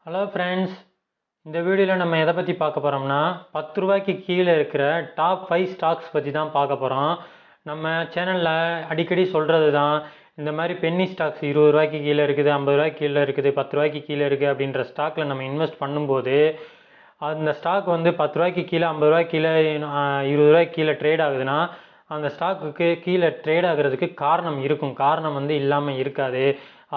Hello friends, இந்த வீடியோவில் நம்ம எதை பற்றி பார்க்க போகிறோம்னா 10 ரூபாய்க்கு கீழே இருக்கிற டாப் 5 ஸ்டாக்ஸ் பற்றி தான் பார்க்க போகிறோம். நம்ம சேனலில் அடிக்கடி சொல்கிறது தான், இந்த மாதிரி பென்னி ஸ்டாக்ஸ் 20 ரூபாய்க்கு கீழே இருக்குது, 50 ரூபாய்க்கு கீழே இருக்குது, 10 ரூபாய்க்கு கீழே இருக்குது அப்படின்ற ஸ்டாக்கில் நம்ம இன்வெஸ்ட் பண்ணும்போது அந்த ஸ்டாக் வந்து 10 ரூபாய்க்கு கீழே, 50 ரூபாய்க்கு கீழே, 20 ரூபாய்க்கு கீழே ட்ரேட் ஆகுதுன்னா அந்த ஸ்டாக்குக்கு கீழே ட்ரேட் ஆகிறதுக்கு காரணம் இருக்கும், காரணம் வந்து இல்லாமல் இருக்காது.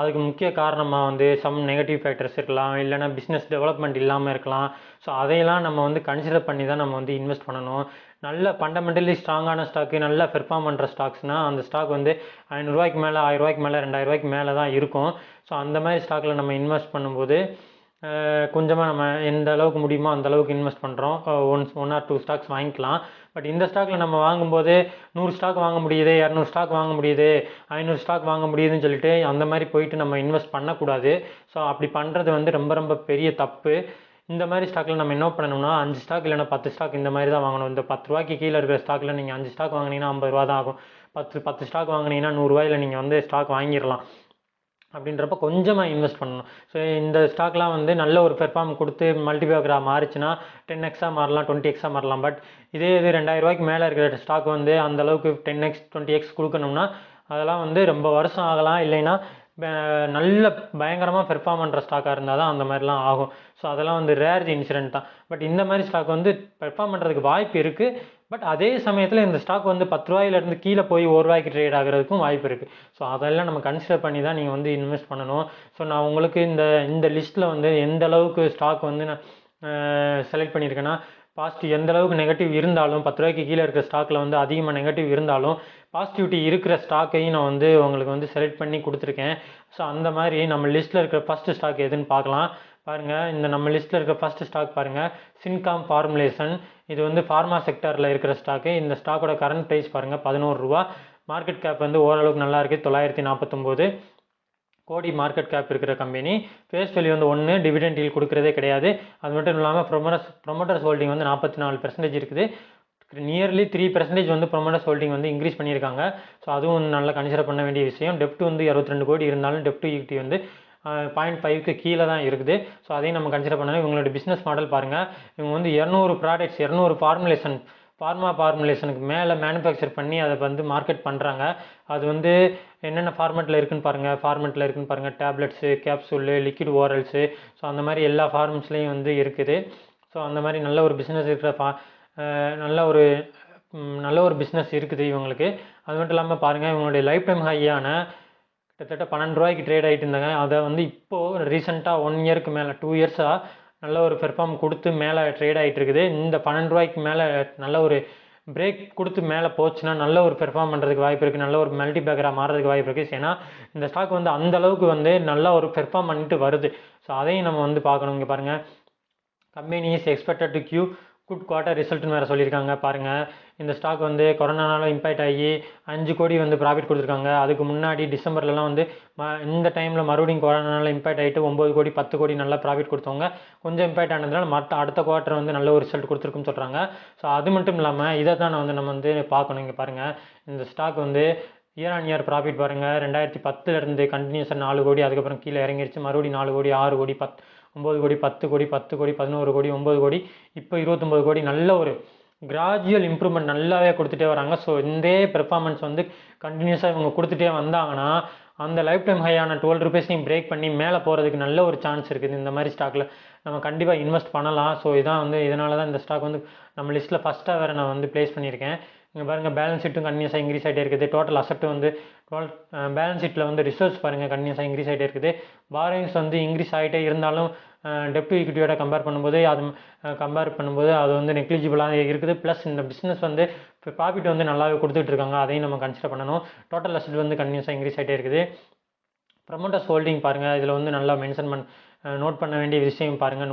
அதுக்கு முக்கிய காரணமாக வந்து சம் நெகட்டிவ் ஃபேக்டர்ஸ் இருக்கலாம், இல்லைனா பிஸ்னஸ் டெவலப்மெண்ட் இல்லாமல் இருக்கலாம். ஸோ அதையெல்லாம் நம்ம வந்து கன்சிடர் பண்ணி தான் நம்ம வந்து இன்வெஸ்ட் பண்ணணும். நல்ல ஃபண்டமெண்டலி ஸ்ட்ராங்கான ஸ்டாக்கு, நல்லா பெர்ஃபார்ம் பண்ணுற ஸ்டாக்ஸ்னால் அந்த ஸ்டாக் வந்து 500 ரூபாய்க்கு மேலே, 1000 ரூபாய்க்கு மேலே, 2000 ரூபாய்க்கு மேலே தான் இருக்கும். ஸோ அந்த மாதிரி ஸ்டாக்கில் நம்ம இன்வெஸ்ட் பண்ணும்போது கொஞ்சமாக நம்ம எந்த அளவுக்கு முடியுமோ அந்த அளவுக்கு இன்வெஸ்ட் பண்ணுறோம். ஒன் ஆர் டூ ஸ்டாக்ஸ் வாங்கிக்கலாம். பட் இந்த ஸ்டாக்கில் நம்ம வாங்கும்போது 100 ஸ்டாக் வாங்க முடியுது, 200 ஸ்டாக் வாங்க முடியுது, 500 ஸ்டாக் வாங்க முடியுதுன்னு சொல்லிட்டு அந்த மாதிரி போயிட்டு நம்ம இன்வெஸ்ட் பண்ணக்கூடாது. ஸோ அப்படி பண்ணுறது வந்து ரொம்ப ரொம்ப பெரிய தப்பு. இந்த மாதிரி ஸ்டாக்கில் நம்ம என்ன பண்ணணும்னா 5 ஸ்டாக் இல்லைனா 10 ஸ்டாக் இந்த மாதிரி தான் வாங்கணும். இந்த 10 ரூபாய்க்கு கீழே இருக்கிற ஸ்டாக்கில் நீங்கள் 5 ஸ்டாக் வாங்கினீங்கன்னா 50 ரூபா தான் ஆகும். 10 ஸ்டாக் வாங்கினீங்கன்னா 100 ரூபாயில் நீங்கள் வந்து ஸ்டாக் வாங்கிடலாம். அப்படின்றப்ப கொஞ்சமாக இன்வெஸ்ட் பண்ணணும். ஸோ இந்த ஸ்டாக்லாம் வந்து நல்ல ஒரு பெர்ஃபார்ம் கொடுத்து மல்டிபேக்கராக மாறிச்சுன்னா 10x மாறலாம், 20x மாறலாம். பட் இதே இது 2000 ரூபாய்க்கு மேலே இருக்கிற ஸ்டாக் வந்து அந்தளவுக்கு 10x 20x கொடுக்கணும்னா அதெல்லாம் வந்து ரொம்ப வருஷம் ஆகலாம், இல்லைன்னா நல்ல பயங்கரமாக பெர்ஃபார்ம் பண்ணுற ஸ்டாக்காக இருந்தால் தான் அந்த மாதிரிலாம் ஆகும். ஸோ அதெல்லாம் வந்து ரேர் இன்சிடென்ட் தான். பட் இந்த மாதிரி ஸ்டாக் வந்து பெர்ஃபார்ம் பண்ணுறதுக்கு வாய்ப்பு இருக்குது. பட் அதே சமயத்தில் இந்த ஸ்டாக் வந்து 10 ரூபாயிலேருந்து கீழே போய் 1 ரூபாய்க்கு ட்ரேட் ஆகிறதுக்கும் வாய்ப்பு இருக்குது. ஸோ அதெல்லாம் நம்ம கன்சிடர் பண்ணி தான் நீங்கள் வந்து இன்வெஸ்ட் பண்ணணும். ஸோ நான் உங்களுக்கு இந்த லிஸ்ட்டில் வந்து எந்த அளவுக்கு ஸ்டாக் வந்து நான் செலக்ட் பண்ணியிருக்கேன்னா, பாசிட்டிவ் எந்த அளவுக்கு நெகட்டிவ் இருந்தாலும் 10 ரூபாய்க்கு கீழே இருக்கிற ஸ்டாக்கில் வந்து அதிகமாக நெகட்டிவ் இருந்தாலும் பாசிட்டிவிட்டி இருக்கிற ஸ்டாக்கையும் நான் வந்து உங்களுக்கு வந்து செலக்ட் பண்ணி கொடுத்துருக்கேன். ஸோ அந்த மாதிரி நம்ம லிஸ்ட்டில் இருக்கிற ஃபஸ்ட்டு ஸ்டாக் எதுன்னு பார்க்கலாம். பாருங்கள், இந்த நம்ம லிஸ்ட்டில் இருக்கிற ஃபஸ்ட்டு ஸ்டாக் பாருங்கள், சின்காம் ஃபார்முலேஷன். இது வந்து ஃபார்மா செக்டரில் இருக்கிற ஸ்டாக்கு. இந்த ஸ்டாக்கோட கரண்ட் ப்ரைஸ் பாருங்கள் 11 ரூபா. மார்க்கெட் கேப் வந்து ஓரளவுக்கு நல்லா இருக்குது, 949 கோடி மார்க்கெட் கேப் இருக்கிற கம்பெனி. ஃபேஸ் வேல்யூ வந்து 1, டிவிடெண்ட் டீல் கொடுக்குறதே கிடையாது. அது மட்டும் இல்லாமல் ப்ரொமோட்டர்ஸ் ஹோல்டிங் வந்து 44% இருக்குது. நியர்லி 3% வந்து ப்ரொமோட்டர்ஸ் ஹோல்டிங் வந்து இன்க்ரீஸ் பண்ணியிருக்காங்க. ஸோ அதுவும் நல்லா கன்சிடர் பண்ண வேண்டிய விஷயம். டெப்ட் வந்து 22 கோடி இருந்தாலும் டெப்ட் ஈக்விட்டி வந்து 0.5க்கு கீழே தான் இருக்குது. ஸோ அதையும் நம்ம கன்சிடர் பண்ணணும். இவங்களோட பிஸ்னஸ் மாடல் பாருங்கள். இவங்க வந்து 200 ப்ராடக்ட்ஸ், 200 ஃபார்முலேஷனுக்கு மேலே மேனுஃபேக்சர் பண்ணி அதை வந்து மார்க்கெட் பண்ணுறாங்க. அது வந்து என்னென்ன ஃபார்மெட்டில் இருக்குதுன்னு பாருங்கள். டேப்லெட்ஸு, கேப்சூலு, லிக்விட் ஓரல்ஸு, ஸோ அந்த மாதிரி எல்லா ஃபார்ம்ஸ்லேயும் வந்து இருக்குது. ஸோ அந்த மாதிரி நல்ல ஒரு பிஸ்னஸ் இருக்கிற நல்ல ஒரு பிஸ்னஸ் இருக்குது இவங்களுக்கு. அது மட்டும் இல்லாமல் பாருங்கள், இவங்களுடைய லைஃப் டைம் ஹையான கிட்டத்தட்ட 12 ரூபாய்க்கு ட்ரேட் ஆகிட்டு இருந்தாங்க. அதை வந்து இப்போது ரீசெண்டாக 1 இயருக்கு மேலே 2 இயர்ஸாக நல்ல ஒரு பெர்ஃபார்ம் கொடுத்து மேலே ட்ரேட் ஆகிட்டு இருக்குது. இந்த 12 ரூபாய்க்கு மேலே நல்ல ஒரு பிரேக் கொடுத்து மேலே போச்சுன்னா நல்ல ஒரு பெர்ஃபார்ம் பண்ணுறதுக்கு வாய்ப்பு இருக்குது, நல்ல ஒரு மல்டிபேக்கராக மாறுறதுக்கு வாய்ப்பு இருக்குது. ஏன்னா இந்த ஸ்டாக் வந்து அந்தளவுக்கு வந்து நல்லா ஒரு பெர்ஃபார்ம் பண்ணிட்டு வருது. ஸோ அதையும் நம்ம வந்து பார்க்கணும். இங்கே பாருங்கள், company is expected to give good quarter ரிசல்ட்னு வேறு சொல்லியிருக்காங்க. பாருங்கள், இந்த ஸ்டாக் வந்து கொரோனானால இம்பேக்ட் ஆகி 5 கோடி வந்து ப்ராஃபிட் கொடுத்துருக்காங்க. அதுக்கு முன்னாடி டிசம்பர்லலாம் வந்து இந்த டைமில் மறுபடியும் கொரோனானால இம்பேக்ட் ஆகிட்டு 9 கோடி 10 கோடி நல்லா ப்ராஃபிட் கொடுத்தவங்க. கொஞ்சம் இம்பேக்ட் ஆனதுனால அடுத்த குவார்ட்டர் வந்து நல்ல ஒரு ரிசல்ட் கொடுத்துருக்குன்னு சொல்கிறாங்க. ஸோ அது மட்டும் இல்லாமல் இதை தான் நம்ம வந்து பார்க்கணும். இங்கே பாருங்கள், இந்த ஸ்டாக் வந்து இயர் ஆன் இயர் ப்ராஃபிட் பாருங்கள், 2010 கண்டினியூஸாக 4 கோடி, அதுக்கப்புறம் கீழே இறங்கிருச்சு, மறுபடியும் 4 கோடி, 6 கோடி, 9 கோடி, 10 கோடி, 10 கோடி, 11 கோடி, 9 கோடி, இப்போ 29 கோடி. நல்ல ஒரு கிராஜுவல் இம்ப்ரூவ்மெண்ட் நல்லாவே கொடுத்துட்டே வராங்க. ஸோ இந்த பெர்ஃபார்மன்ஸ் வந்து கண்டினியூஸாக இவங்க கொடுத்துட்டே வந்தாங்கன்னா அந்த லைஃப் டைம் ஹையான 12 ரூபீஸையும் பிரேக் பண்ணி மேலே போகிறதுக்கு நல்ல ஒரு சான்ஸ் இருக்குது. இந்த மாதிரி ஸ்டாக்கில் நம்ம கண்டிப்பாக இன்வெஸ்ட் பண்ணலாம். ஸோ இதான் வந்து இதனால தான் இந்த ஸ்டாக் வந்து நம்ம லிஸ்ட்டில் ஃபஸ்ட்டாக வேறு நான் வந்து ப்ளேஸ் பண்ணியிருக்கேன். இங்கே பாருங்கள், பேலன்ஸ் ஷீட்டும் கன்னியூஸாக இன்க்ரீஸ் ஆகிட்டே இருக்குது. டோட்டல் அசெட் வந்து பேலன்ஸ் ஷீட்டில் வந்து ரிசர்வ்ஸ் பாருங்கள் கன்னியூஸாக இன்க்ரீஸ் ஆகிட்டே இருக்குது. பாரோயிங்ஸ் வந்து இன்க்ரீஸ் ஆகிட்டே இருந்தாலும் டெப்ட் ஈக்விட்டியோட கம்பேர் பண்ணும்போது அது வந்து நெக்லிஜிபிளாக இருக்குது. ப்ளஸ் இந்த பிஸ்னஸ் வந்து இப்போ ப்ராஃபிட் வந்து நல்லாவே கொடுத்துட்டு இருக்காங்க. அதையும் நம்ம கன்சிடர் பண்ணணும். டோட்டல் அசெட் வந்து கன்னியூஸாக இன்க்ரீஸ் ஆகிட்டே இருக்குது. ப்ரமோட்டர்ஸ் ஹோல்டிங் பாருங்கள், இதில் வந்து நல்லா நோட் பண்ண வேண்டிய விஷயம் பாருங்கள்,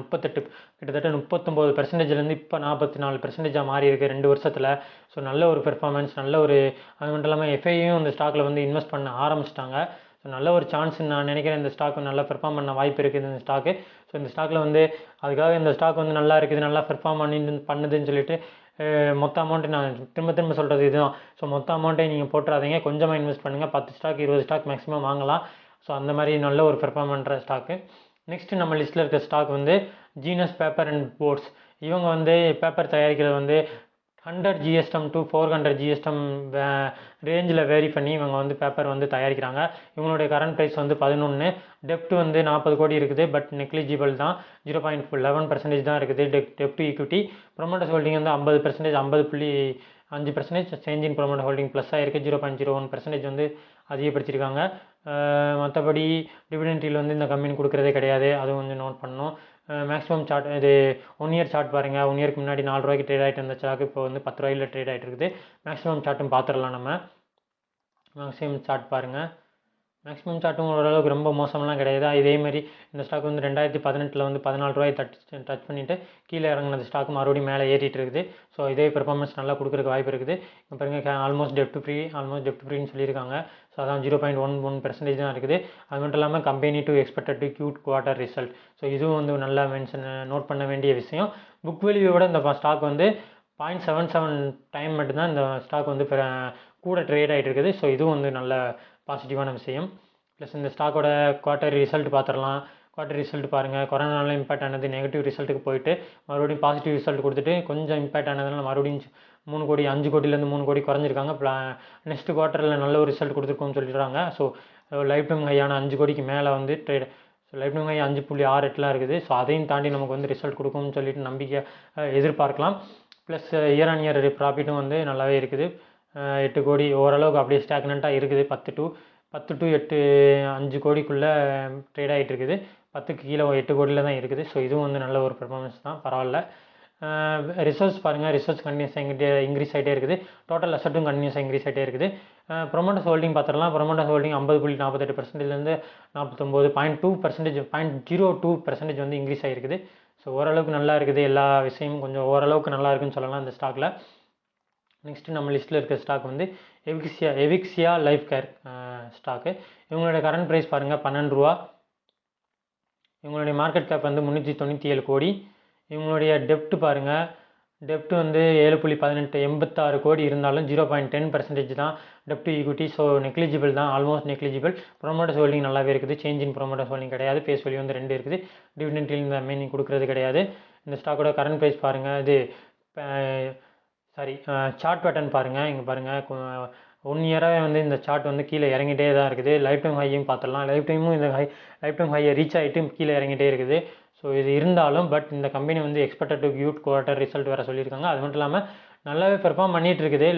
கிட்டத்தட்ட 39%லேருந்து இப்போ 44% மாறி இருக்குது 2 வருஷத்தில். ஸோ நல்ல ஒரு பெர்ஃபார்மன்ஸ், நல்ல ஒரு அது மட்டும் இல்லாமல் எஃப்ஐயும் இந்த ஸ்டாக்கில் வந்து இன்வெஸ்ட் பண்ண ஆரம்பிச்சிட்டாங்க. ஸோ நல்ல ஒரு சான்ஸ் நான் நினைக்கிறேன். இந்த ஸ்டாக் நல்லா பெர்ஃபார்ம் பண்ண வாய்ப்பு இருக்குது இந்த ஸ்டாக்கு. ஸோ இந்த ஸ்டாக்கில் வந்து அதுக்காக இந்த ஸ்டாக் வந்து நல்லா இருக்குது, நல்லா பெர்ஃபார்ம் பண்ணுதுன்னு சொல்லிட்டு மொத்த அமௌண்ட்டு நான் திரும்ப சொல்கிறது இதுதான். ஸோ மொத்த அமௌண்ட்டை நீங்கள் போட்டுறாதீங்க, கொஞ்சமாக இன்வெஸ்ட் பண்ணுங்கள். 10 ஸ்டாக் 20 ஸ்டாக் மேக்ஸிமம் வாங்கலாம். ஸோ அந்த மாதிரி நல்ல ஒரு பெர்ஃபார்ம் பண்ணுற ஸ்டாக்கு. நெக்ஸ்ட்டு நம்ம லிஸ்ட்டில் இருக்க ஸ்டாக் வந்து ஜீனஸ் பேப்பர் அண்ட் போர்ட்ஸ். இவங்க வந்து பேப்பர் தயாரிக்கிறது வந்து 100 GSM to 400 GSM ரேஞ்சில் வேரி பண்ணி இவங்க வந்து பேப்பர் வந்து தயாரிக்கிறாங்க. இவங்களுடைய கரண்ட் ப்ரைஸ் வந்து 11. டெப்ட் வந்து 40 கோடி இருக்குது, பட் நெக்லிஜிபிள் தான். 0.11% தான் இருக்குது டெப்ட் ஈக்விட்டி. ப்ரொமோட்டர்ஸ் ஹோல்டிங் வந்து 50%, 50.5% சேஞ்ச் இன் ப்ரொமோட்டர் ஹோல்டிங் ப்ளஸ்ஸாக இருக்குது. 0.01% வந்து அதிகப்படுத்தியிருக்காங்க. மற்றபடி டிவிடெண்ட் வந்து இந்த கம்பெனி கொடுக்குறதே கிடையாது, அதுவும் வந்து நோட் பண்ணணும். மேக்ஸிமம் சார்ட் இது 1 இயர் சார்ட் பாருங்கள். 1 இயருக்கு முன்னாடி 4 ரூபாய்க்கு ட்ரேட் ஆகிட்டு இருந்த ஸ்டாக் இப்போ வந்து 10 ரூபாயில் ட்ரேட் ஆகிட்டு இருக்குது. மேக்ஸிமம் சார்ட்டும் பார்த்துடலாம். நம்ம மேக்ஸிமம் சார்ட் பாருங்கள். மேக்ஸிமம் சார்ட்டும் ஓரளவுக்கு ரொம்ப மோசம்லாம் கிடையாது. இதேமாதிரி இந்த ஸ்டாக் வந்து 2018 வந்து 14 ரூபாய் டச் பண்ணிவிட்டு கீழே இறங்கினது ஸ்டாக் மறுபடியும் மேலே ஏறிட்டு இருக்குது. ஸோ இதே பெர்ஃபார்மன்ஸ் நல்லா கொடுக்குறதுக்கு வாய்ப்பு இருக்குது. இப்போ பாருங்கள், ஆல்மோஸ்ட் டெப்ட் ஃப்ரீன்னு சொல்லியிருக்காங்க. ஸோ அதான் 0.11% தான் இருக்குது. அது மட்டும் இல்லாமல் company to expected to cute quarter result. So இதுவும் வந்து நல்லா நோட் பண்ண வேண்டிய விஷயம். புக் வேல்யூவோட இந்த ஸ்டாக் வந்து 0.77 டைம் மட்டும்தான் இந்த ஸ்டாக் வந்து கூட ட்ரேட் ஆகிட்டு இருக்குது. ஸோ இதுவும் வந்து நல்ல பாசிட்டிவான விஷயம். ப்ளஸ் இந்த ஸ்டாக்கோட குவார்ட்டர் ரிசல்ட் பார்த்துடலாம். குவார்ட்டர் ரிசல்ட் பாருங்கள். கொரோனாவில் இம்பாக்ட் ஆனது நெகட்டிவ் ரிசல்ட்டுக்கு போயிட்டு மறுபடியும் பாசிட்டிவ் ரிசல்ட் கொடுத்துட்டு கொஞ்சம் இம்பாக்ட் ஆனதுனால மறுபடியும் 3 கோடி 5 கோடியிலேருந்து 3 கோடி குறைஞ்சிருக்காங்க. நெக்ஸ்ட் குவார்ட்டரில் நல்ல ஒரு ரிசல்ட் கொடுத்துருக்கோம்னு சொல்லிடுறாங்க. ஸோ லைஃப் டைம் ஹையான 5 கோடிக்கு மேலே வந்து trade. So life time high 5.68 இருக்குது. ஸோ அதையும் தாண்டி நமக்கு வந்து ரிசல்ட் கொடுக்கும்னு சொல்லிட்டு நம்பிக்கை எதிர்பார்க்கலாம். ப்ளஸ் இயர் ஆன் இயர் ப்ராஃபிட்டும் வந்து நல்லாவே இருக்குது. 8 கோடி ஓரளவுக்கு அப்படியே ஸ்டாக்னண்ட்டாக இருக்குது. 10 to 8 5 கோடிக்குள்ளே ட்ரேட் ஆகிட்டு இருக்குது. 10க்கு கீழே 8 கோடியில் தான் இருக்குது. ஸோ இதுவும் வந்து நல்ல ஒரு பெர்ஃபார்மன்ஸ் தான், பரவாயில்ல. ரிசர்ச் பாருங்கள். ரிசர்ச் கண்டினியூஸாக இன்க்ரீஸ் ஆகிட்டே இருக்குது. டோட்டல் அசட்டும் கண்டினியூஸாக இன்க்ரீஸ் ஆகிட்டே இருக்குது. ப்ரொமோட்டர்ஸ் ஹோல்டிங் பார்த்துடலாம். ப்ரொமோட்டர்ஸ் ஹோல்டிங் 50.48%லேருந்து 49.2%, 0.02% வந்து இன்க்ரீஸ் ஆகிருக்குது. ஸோ ஓரளவுக்கு நல்லா இருக்குது. எல்லா விஷயமும் கொஞ்சம் ஓரளவுக்கு நல்லா இருக்குன்னு சொல்லலாம் இந்த ஸ்டாக்கில். நெக்ஸ்ட்டு நம்ம லிஸ்ட்டில் இருக்கிற ஸ்டாக் வந்து எவிக்சியா லைஃப் கேர் ஸ்டாக்கு. இவங்களோட கரண்ட் ப்ரைஸ் பாருங்கள் 12 ரூபா. இவங்களுடைய மார்க்கெட் கேப் வந்து 397 கோடி. இவங்களுடைய டெப்ட் பாருங்கள். டெப்ட் வந்து 7.18 86 கோடி இருந்தாலும் 0.10% தான் டெப்ட் ஈக்விட்டி. ஸோ நெக்லிஜிபிள் தான், ஆல்மோஸ்ட் நெக்லிஜிபிள். ப்ரொமோட்டர்ஸ் ஹோல்டிங் நல்லாவே இருக்குது. சேஞ்ச் இன் ப்ரொமோட்டர்ஸ் ஹோல்டிங் கிடையாது. பேஸ் வேல்யூ வந்து 2 இருக்குது. டிவிடெண்டில் இந்த மீனிங் கொடுக்குறது கிடையாது. இந்த ஸ்டாக்கோட கரண்ட் ப்ரைஸ் பாருங்கள். இது சார்ட் பேட்டர்ன் பாருங்கள். இங்கே பாருங்கள், 1 இயராகவே வந்து இந்த சார்ட் வந்து கீழே இறங்கிட்டே தான் இருக்குது. லைஃப் டைம் ஹையும் பார்த்துடலாம். லைஃப் டைம் ஹையை ரீச் ஆகிட்டு கீழே இறங்கிட்டே இருக்குது. ஸோ இது இருந்தாலும் பட் இந்த கம்பெனி வந்து expected to cute quarter result வேறு சொல்லியிருக்காங்க. அது மட்டும் இல்லாமல் நல்லாவே பெர்ஃபார்ம் பண்ணிகிட்டு இருக்குது.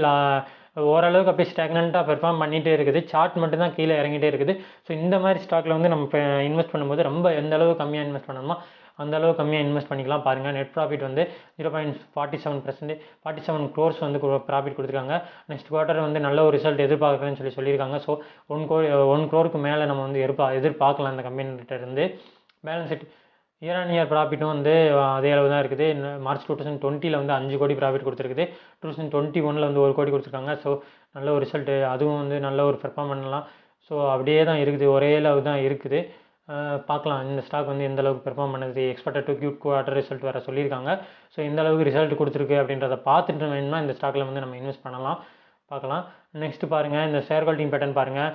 ஓரளவுக்கு அப்படியே ஸ்டாக்னண்ட்டாக பெர்ஃபார்ம் பண்ணிகிட்டே இருக்குது. சார்ட் மட்டும் தான் கீழே இறங்கிட்டே இருக்குது. ஸோ இந்த மாதிரி ஸ்டாக்கில் வந்து நம்ம இன்வெஸ்ட் பண்ணும்போது ரொம்ப எந்த அளவு கம்மியாக இன்வெஸ்ட் பண்ணணுமோ அந்த அளவு கம்மியாக இன்வெஸ்ட் பண்ணிக்கலாம். பாருங்கள், நெட் ப்ராஃபிட் வந்து 0.47%, 47 க்ரோர்ஸ் வந்து ப்ராஃபிட் கொடுத்துருக்காங்க. நெக்ஸ்ட் குவார்ட்டர் வந்து நல்ல ஒரு ரிசல்ட் எதிர்பார்க்குறேன்னு சொல்லியிருக்காங்க. ஸோ 1 க்ரோருக்கு மேலே நம்ம வந்து எதிர்பார்க்கலாம் இந்த கம்பெனிகிட்ட இருந்து. Balance sheet year on year ப்ராஃபிட்டும் வந்து அதே அளவு தான் இருக்குது. மார்ச் 2020 வந்து 5 கோடி ப்ராஃபிட் கொடுத்துருக்குது. 2021 வந்து 1 கோடி கொடுத்துருக்காங்க. ஸோ நல்ல ஒரு ரிசல்ட்டு, அதுவும் வந்து நல்ல ஒரு பெர்ஃபார்ம் பண்ணலாம். ஸோ அப்படியே தான் இருக்குது, ஒரே அளவு தான் இருக்குது. பார்க்கலாம் இந்த ஸ்டாக் வந்து எந்த அளவுக்கு பெர்ஃபார்ம் பண்ணுது. Expected to cute quarter result வேறு சொல்லியிருக்காங்க. ஸோ எந்த அளவுக்கு ரிசல்ட் கொடுத்துருக்கு அப்படின்றத பார்த்துட்டு வேணும்னா இந்த ஸ்டாக்கில் வந்து நம்ம இன்வெஸ்ட் பண்ணலாம், பார்க்கலாம். நெக்ஸ்ட்டு பாருங்கள், இந்த ஷேர் ஹோல்டிங் பேட்டர்ன் பாருங்கள்.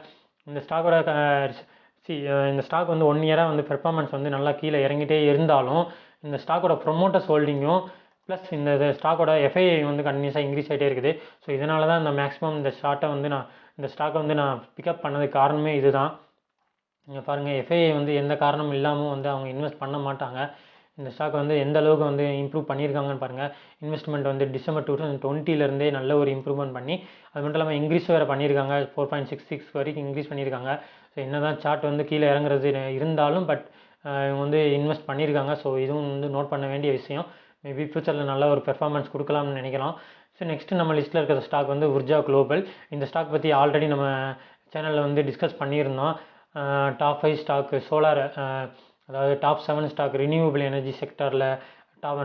இந்த ஸ்டாக்கோட இந்த ஸ்டாக் வந்து 1 இயராக வந்து பெர்ஃபார்மன்ஸ் வந்து நல்லா கீழே இறங்கிட்டே இருந்தாலும் இந்த ஸ்டாக்கோட ப்ரொமோட்டர்ஸ் ஹோல்டிங்கும் ப்ளஸ் இந்த ஸ்டாக்கோட எஃப்ஐஐ வந்து கண்டினியூஸாக இன்க்ரீஸ் ஆகிட்டே இருக்குது. ஸோ இதனால தான் இந்த மேக்ஸிமம் இந்த ஸ்டாக்கை வந்து நான் பிக்கப் பண்ணதுக்கு காரணமே இது தான். இங்கே பாருங்கள், எஃப்ஐஐ வந்து எந்த காரணமும் இல்லாமல் வந்து அவங்க இன்வெஸ்ட் பண்ண மாட்டாங்க. இந்த ஸ்டாக் வந்து எந்த அளவுக்கு வந்து இம்ப்ரூவ் பண்ணியிருக்காங்கன்னு பாருங்கள். இன்வெஸ்ட்மெண்ட் வந்து டிசம்பர் 2020 நல்ல ஒரு இம்ப்ரூவ்மெண்ட் பண்ணி அது மட்டும் இல்லாமல் இன்க்ரீஸ் வேறு பண்ணியிருக்காங்க. 4.66 வரைக்கும் இன்க்ரீஸ் பண்ணியிருக்காங்க. ஸோ என்ன தான் சார்ட் வந்து கீழே இறங்குறது இருந்தாலும் பட் இவங்க வந்து இன்வெஸ்ட் பண்ணியிருக்காங்க. ஸோ இதுவும் வந்து நோட் பண்ண வேண்டிய விஷயம். மேபி ஃப்யூச்சரில் நல்ல ஒரு பெர்ஃபார்மன்ஸ் கொடுக்கலாம்னு நினைக்கலாம். ஸோ நெக்ஸ்ட்டு நம்ம லிஸ்ட்டில் இருக்கிற ஸ்டாக் வந்து உர்ஜா குளோபல். இந்த ஸ்டாக் பற்றி ஆல்ரெடி நம்ம சேனலில் வந்து டிஸ்கஸ் பண்ணியிருந்தோம். டாப் 5 ஸ்டாக்கு சோலார், அதாவது டாப் 7 ஸ்டாக் ரினியூவபிள் எனர்ஜி செக்டரில்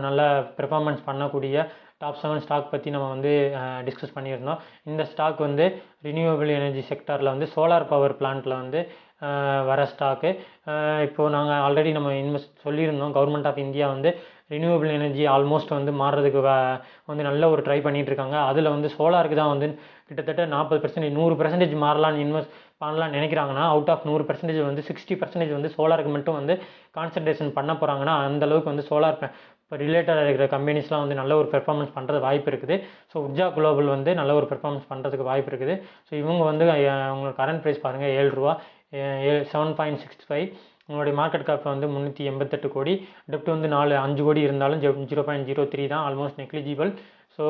நல்ல பெர்ஃபார்மன்ஸ் பண்ணக்கூடிய டாப் 7 ஸ்டாக் பற்றி நம்ம வந்து டிஸ்கஸ் பண்ணியிருந்தோம். இந்த ஸ்டாக் வந்து ரினியூவபிள் எனர்ஜி செக்டரில் வந்து சோலார் பவர் பிளான்ட்டில் வந்து வர ஸ்டாக்கு. இப்போது நாங்கள் ஆல்ரெடி நம்ம சொல்லியிருந்தோம், கவர்மெண்ட் ஆஃப் இந்தியா வந்து ரினியூவபிள் எனர்ஜி ஆல்மோஸ்ட் வந்து மாறுறதுக்கு வந்து நல்ல ஒரு ட்ரை பண்ணிகிட்ருக்காங்க. அதில் வந்து சோலாருக்கு தான் வந்து கிட்டத்தட்ட 40%, 100% மாறலான்னு பண்ணலாம்னு நினைக்கிறாங்கன்னா, அவுட் ஆஃப் 100% வந்து 60% வந்து சோலாருக்கு மட்டும் வந்து கான்சன்ட்ரேஷன் பண்ண போகிறாங்கன்னா, அந்தளவுக்கு வந்து சோலார் இப்போ ரிலேட்டடாக இருக்கிற கம்பெனிஸ்லாம் வந்து நல்ல ஒரு பெர்ஃபார்மன்ஸ் பண்ணுறது வாய்ப்பு இருக்குது. ஸோ உர்ஜா குளோபல் வந்து நல்ல ஒரு பெர்ஃபார்மன்ஸ் பண்ணுறதுக்கு வாய்ப்பு இருக்குது. ஸோ இவங்க வந்து உங்களுக்கு கரண்ட் ப்ரைஸ் பாருங்கள், ரூ. 7, 7.65. உங்களுடைய மார்க்கெட் கேப் வந்து 388 கோடி. டெப்ட் வந்து 5 கோடி இருந்தாலும் 0.03 தான், ஆல்மோஸ்ட் நெக்லிஜிபிள். ஸோ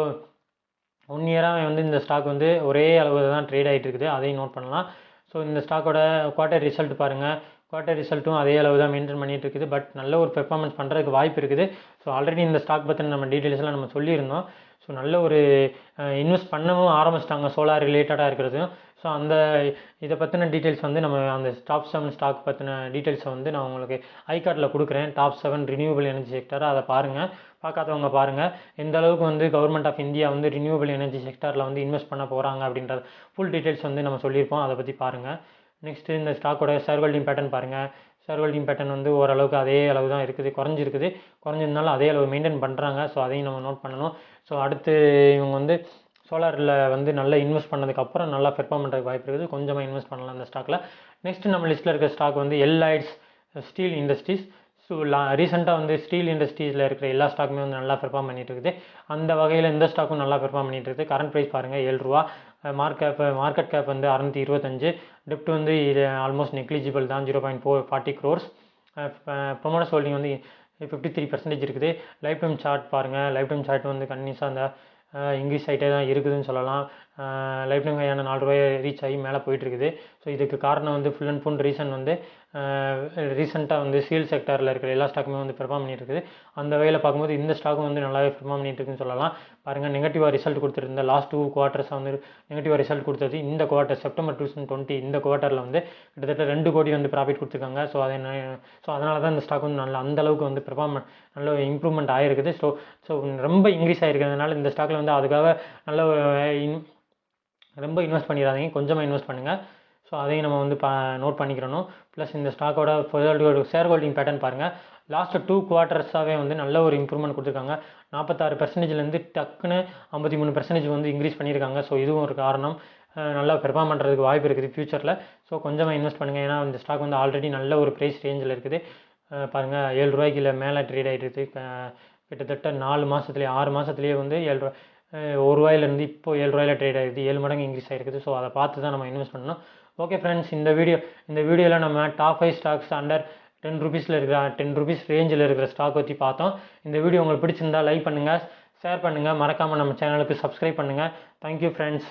1 இயராக வந்து இந்த ஸ்டாக் வந்து ஒரே அளவு தான் ட்ரேட் ஆகிட்டு இருக்குது, அதையும் நோட் பண்ணலாம். ஸோ இந்த ஸ்டாக்கோட குவார்ட்டர் ரிசல்ட் பாருங்கள், குவார்ட்டர் ரிசல்ட்டும் அதே அளவு தான் மெயின்டைன் பண்ணிட்டு இருக்குது. பட் நல்ல ஒரு பெர்ஃபார்மன்ஸ் பண்ணுறதுக்கு வாய்ப்பு இருக்குது. ஸோ ஆல்ரெடி இந்த ஸ்டாக் பற்றின நம்ம டீட்டெயில்ஸ்லாம் நம்ம சொல்லியிருந்தோம். ஸோ நல்ல ஒரு இன்வெஸ்ட் பண்ணவும் ஆரம்பிச்சிட்டாங்க சோலார் ரிலேட்டடாக இருக்கிறதும். ஸோ அந்த இதை பற்றின டீட்டெயில்ஸ் வந்து நம்ம அந்த டாப் 7 ஸ்டாக் பற்றின டீட்டெயில்ஸை வந்து நான் உங்களுக்கு ஐகார்டில் கொடுக்குறேன். டாப் 7 ரினியூவபிள் எனர்ஜி செக்டர், அதை பாருங்கள். பார்க்காதவங்க பாருங்கள். எந்த அளவுக்கு வந்து கவர்மெண்ட் ஆஃப் இந்தியா வந்து ரினியூவபிள் எனர்ஜி செக்டரில் வந்து இன்வெஸ்ட் பண்ண போகிறாங்க அப்படின்றது ஃபுல் டீட்டெயில்ஸ் வந்து நம்ம சொல்லியிருப்போம், அதை பற்றி பாருங்கள். நெக்ஸ்ட்டு இந்த ஸ்டாக்கோட ஷேர் ஹோல்டிங் பேட்டர்ன் பாருங்கள். ஷேர் ஹோல்டிங் பேட்டர்ன் வந்து ஓரளவுக்கு அதே அளவு தான் இருக்குது, குறைஞ்சிருந்தாலும் அதே அளவு மெயின்டைன் பண்ணுறாங்க. ஸோ அதையும் நம்ம நோட் பண்ணணும். ஸோ அடுத்து இவங்க வந்து சோலாரில் வந்து நல்லா இன்வெஸ்ட் பண்ணதுக்கப்புறம் நல்லா பெர்ஃபார்ம் பண்ணுறதுக்கு வாய்ப்பு இருக்குது. கொஞ்சமாக இன்வெஸ்ட் பண்ணலாம் இந்த ஸ்டாக்கில். நெக்ஸ்ட்டு நம்ம லிஸ்ட்டில் இருக்கிற ஸ்டாக் வந்து Lloyds ஸ்டீல் இண்டஸ்ட்ரீஸ். ஸோ ரீசெண்டாக வந்து ஸ்டீல் இண்டஸ்ட்ரீஸில் இருக்கிற எல்லா ஸ்டாக்குமே வந்து நல்லா பெர்ஃபார்ம் பண்ணிட்டு இருக்குது. அந்த வகையில் இந்த ஸ்டாக்கும் நல்லா பெர்ஃபார்ம் பண்ணிட்டு இருக்குது. கரண்ட் ப்ரைஸ் பாருங்கள், ரூ. 7. மார்க்கெட் கேப் வந்து 625. டெப்ட் வந்து இது ஆல்மோஸ்ட் நெக்லிஜிபிள் தான், 0.40 crores. ப்ரொமோட்டர்ஸ் ஹோல்டிங் வந்து 53% இருக்குது. லைஃப் டைம் சார்ட் பாருங்கள். லைஃப் டைம் சார்ட் வந்து கன்னியூஸாக அந்த இன்க்ரீஸ் ஆகிட்டே தான் இருக்குதுன்னு சொல்லலாம். லைஃப் டைம் கையான $4 ரீச் ஆகி மேலே போயிட்டுருக்குது. ஸோ இதுக்கு காரணம் வந்து ஃபுல் அண்ட் ஃபுல் ரீசன் வந்து ரீசெண்டாக வந்து ஸ்டீல் செக்டரில் இருக்கிற எல்லா ஸ்டாக்குமே வந்து பெர்ஃபார்ம் பண்ணிட்டு இருக்குது. அந்த வகையில் பார்க்கும்போது இந்த ஸ்டாக்கும் வந்து நல்லாவே பெர்ஃபார்ம் பண்ணிட்டு இருக்குன்னு சொல்லலாம். பாருங்கள், நெகட்டிவாக ரிசல்ட் கொடுத்துருந்த லாஸ்ட் 2 குவார்ட்டர்ஸாக வந்து நெகட்டிவாக ரிசல்ட் கொடுத்தது. இந்த குவார்ட்டர் செப்டம்பர் 2020 இந்த குவார்ட்டரில் வந்து கிட்டத்தட்ட 2 கோடி வந்து ப்ராஃபிட் கொடுத்துருக்காங்க. ஸோ அதனால தான் இந்த ஸ்டாக் வந்து நல்ல அந்தளவுக்கு வந்து நல்ல இம்ப்ரூவ்மெண்ட் ஆகிருக்குது. ஸோ ரொம்ப இன்க்ரீஸ் ஆகிருக்கிறதுனால இந்த ஸ்டாக்கில் வந்து அதுக்காக நல்ல ரொம்ப இன்வெஸ்ட் பண்ணிடாதீங்க, கொஞ்சமாக இன்வெஸ்ட் பண்ணுங்கள். ஸோ அதையும் நம்ம வந்து நோட் பண்ணிக்கிறணும். ப்ளஸ் இந்த ஸ்டாக்கோட ஷேர் ஹோல்டிங் பேட்டர்ன் பாருங்கள். லாஸ்ட்டு 2 குவார்ட்டர்ஸாகவே வந்து நல்ல ஒரு இம்ப்ரூவ்மெண்ட் கொடுத்துருக்காங்க. 46%லேருந்து டக்குன்னு 53% வந்து இன்க்ரீஸ் பண்ணியிருக்காங்க. ஸோ இதுவும் ஒரு காரணம். நல்லா பெர்ஃபார்ம் பண்ணுறதுக்கு வாய்ப்பு இருக்குது ஃப்யூச்சரில். ஸோ கொஞ்சமாக இன்வெஸ்ட் பண்ணுங்கள். ஏன்னா இந்த ஸ்டாக் வந்து ஆல்ரெடி நல்ல ஒரு ப்ரைஸ் ரேஞ்சில் இருக்குது. பாருங்கள், ரூ. 7 மேலே ட்ரேட் ஆகிட்டு இருக்குது. கிட்டத்தட்ட 4 மாதத்துலேயே 6 மாதத்துலேயே வந்து ரூ. 1 இப்போ ரூ. 7 ட்ரேட் ஆகிடுது. 7 மடங்கு இன்க்ரீஸ் ஆகிருக்குது. ஸோ அதை பார்த்து தான் நம்ம இன்வெஸ்ட் பண்ணணும். ஓகே ஃப்ரெண்ட்ஸ், இந்த வீடியோவில் நம்ம டாப் 5 ஸ்டாக்ஸ் அண்டர் ₹10 இருக்கிற ₹10 ரேஞ்சில் இருக்கிற ஸ்டாக் பற்றி பார்த்தோம். இந்த வீடியோ உங்களுக்கு பிடிச்சிருந்தா லைக் பண்ணுங்கள், ஷேர் பண்ணுங்கள், மறக்காமல் நம்ம சேனலுக்கு சப்ஸ்கிரைப் பண்ணுங்கள். Thank you friends.